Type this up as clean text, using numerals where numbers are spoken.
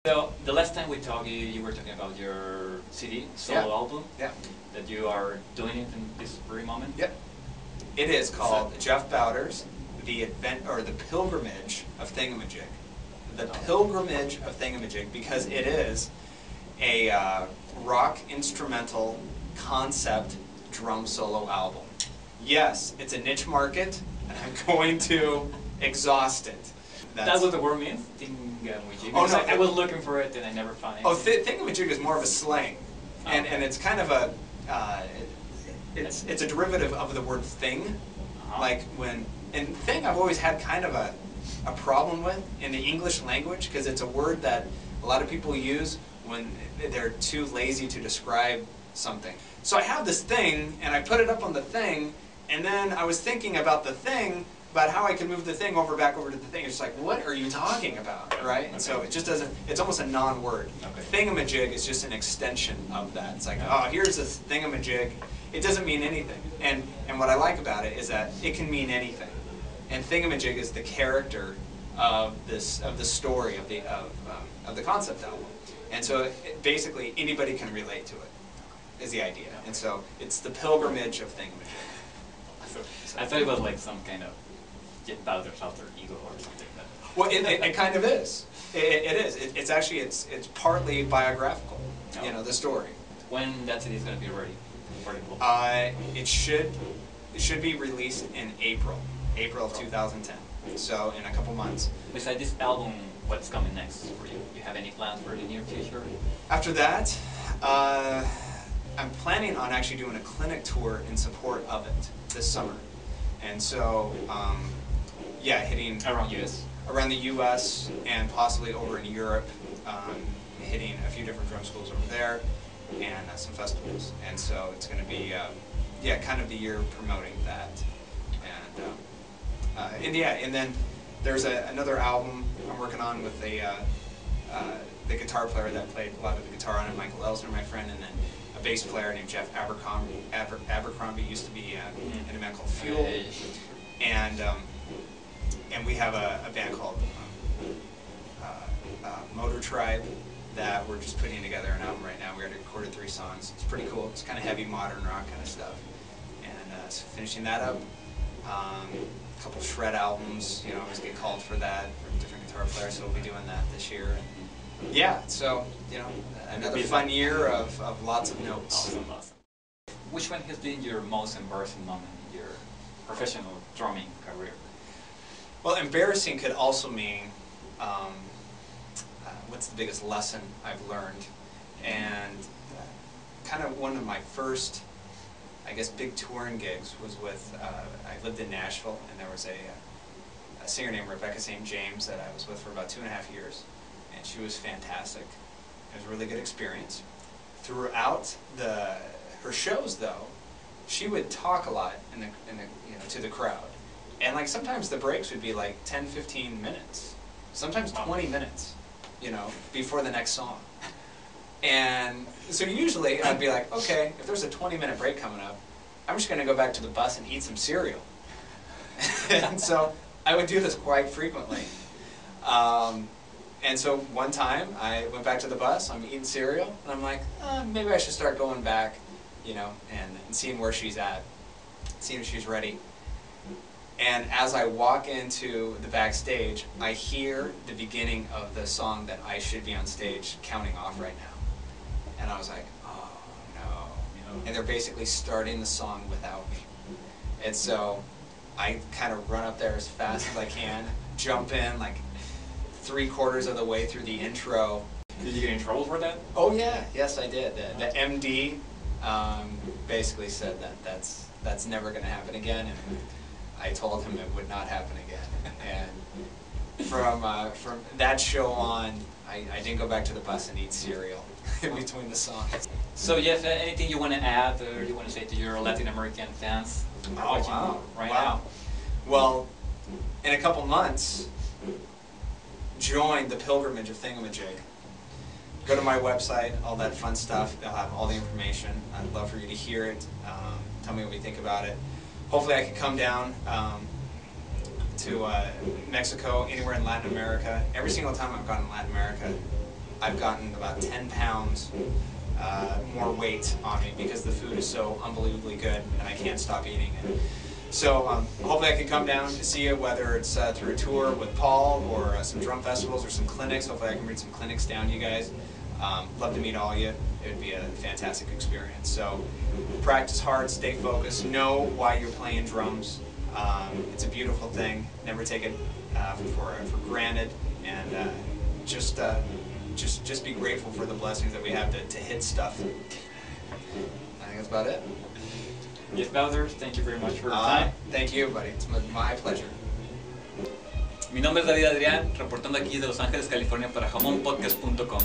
So the last time we talked, you were talking about your CD, solo album, that you are doing it in this very moment. Yep. It is called Jeff Bowders, the Pilgrimage of Thingamajig. The Pilgrimage of Thingamajig, because it is a rock instrumental concept drum solo album. Yes, it's a niche market, and I'm going to exhaust it. That's what the word means? Thingamajig? Oh, no, I was looking for it and I never found it. Oh, thingamajig is more of a slang, and it's kind of a it's a derivative of the word thing. Like and thing I've always had kind of a problem with in the English language, because it's a word that a lot of people use when they're too lazy to describe something. So I have this thing, and I put it up on the thing, and then I was thinking about the thing, about how I can move the thing back over to the thing. It's like, what are you talking about, right? And so it just doesn't, it's almost a non-word. Thingamajig is just an extension of that. It's like, oh, here's this thingamajig. It doesn't mean anything. And what I like about it is that it can mean anything. And thingamajig is the character of the story of the concept album. And so basically anybody can relate to it, is the idea. And so it's the pilgrimage of thingamajig. I thought it was like some kind of Jeff Bowders alter ego or something. Well, it kind of is. It is. It's actually it's partly biographical. Oh. You know, the story. When that CD is going to be ready for the book? It should be released in April of 2010. So in a couple months. Besides this album, what's coming next for you? Do you have any plans for the near future? After that, I'm planning on actually doing a clinic tour in support of it this summer. And so, yeah, hitting around the U.S. and possibly over in Europe, hitting a few different drum schools over there and some festivals. And so it's going to be, yeah, kind of the year promoting that. And yeah, and then there's another album I'm working on with the guitar player that played a lot of the guitar on it, Michael Elsner, my friend, and then a bass player named Jeff Abercrombie used to be in a band called Fuel, and we have a band called Motor Tribe that we're just putting together an album right now. We already recorded 3 songs. It's pretty cool. It's kind of heavy modern rock kind of stuff, and so finishing that up. A couple shred albums. You know, I always get called for that from different guitar players, so we'll be doing that this year. And yeah, so, you know, another fun year of lots of notes. Awesome. Which one has been your most embarrassing moment in your professional drumming career? Well, embarrassing could also mean what's the biggest lesson I've learned. And kind of one of my first, I guess, big touring gigs was with, I lived in Nashville, and there was a singer named Rebecca St. James that I was with for about 2.5 years. And she was fantastic. It was a really good experience. Throughout her shows, though, she would talk a lot to the crowd, and like sometimes the breaks would be like 10-15 minutes, sometimes 20 minutes, you know, before the next song. And so usually I'd be like, okay, if there's a 20-minute break coming up, I'm just going to go back to the bus and eat some cereal. And so I would do this quite frequently. And so one time I went back to the bus, I'm eating cereal, and I'm like, maybe I should start going back, you know, and seeing where she's at, seeing if she's ready. And as I walk into the backstage, I hear the beginning of the song that I should be on stage counting off right now. And I was like, oh no. And they're basically starting the song without me. And so I kind of run up there as fast as I can, jump in like 3/4 of the way through the intro. Did you get in trouble for that? Oh yeah, yes I did. The MD basically said that that's never going to happen again, and I told him it would not happen again. And from that show on, I didn't go back to the bus and eat cereal in between the songs. So Jeff, anything you want to add or you want to say to your Latin American fans watching right now? Well, in a couple months, join the pilgrimage of Thingamajig. Go to my website, all that fun stuff. They'll have all the information. I'd love for you to hear it. Tell me what you think about it. Hopefully I can come down to Mexico, anywhere in Latin America. Every single time I've gone to Latin America, I've gotten about 10 pounds more weight on me because the food is so unbelievably good and I can't stop eating it. So hopefully I can come down to see you, whether it's through a tour with Paul or some drum festivals or some clinics. Hopefully I can bring some clinics down to you guys. Love to meet all of you. It would be a fantastic experience. So practice hard, stay focused, know why you're playing drums. It's a beautiful thing. Never take it for granted, and just be grateful for the blessings that we have to hit stuff. I think that's about it. Jeff Bowders, thank you very much for your time. Thank you, buddy. It's my pleasure. Mi nombre es Adrián, reportando aquí de Los Ángeles, California para jamonpodcast.com.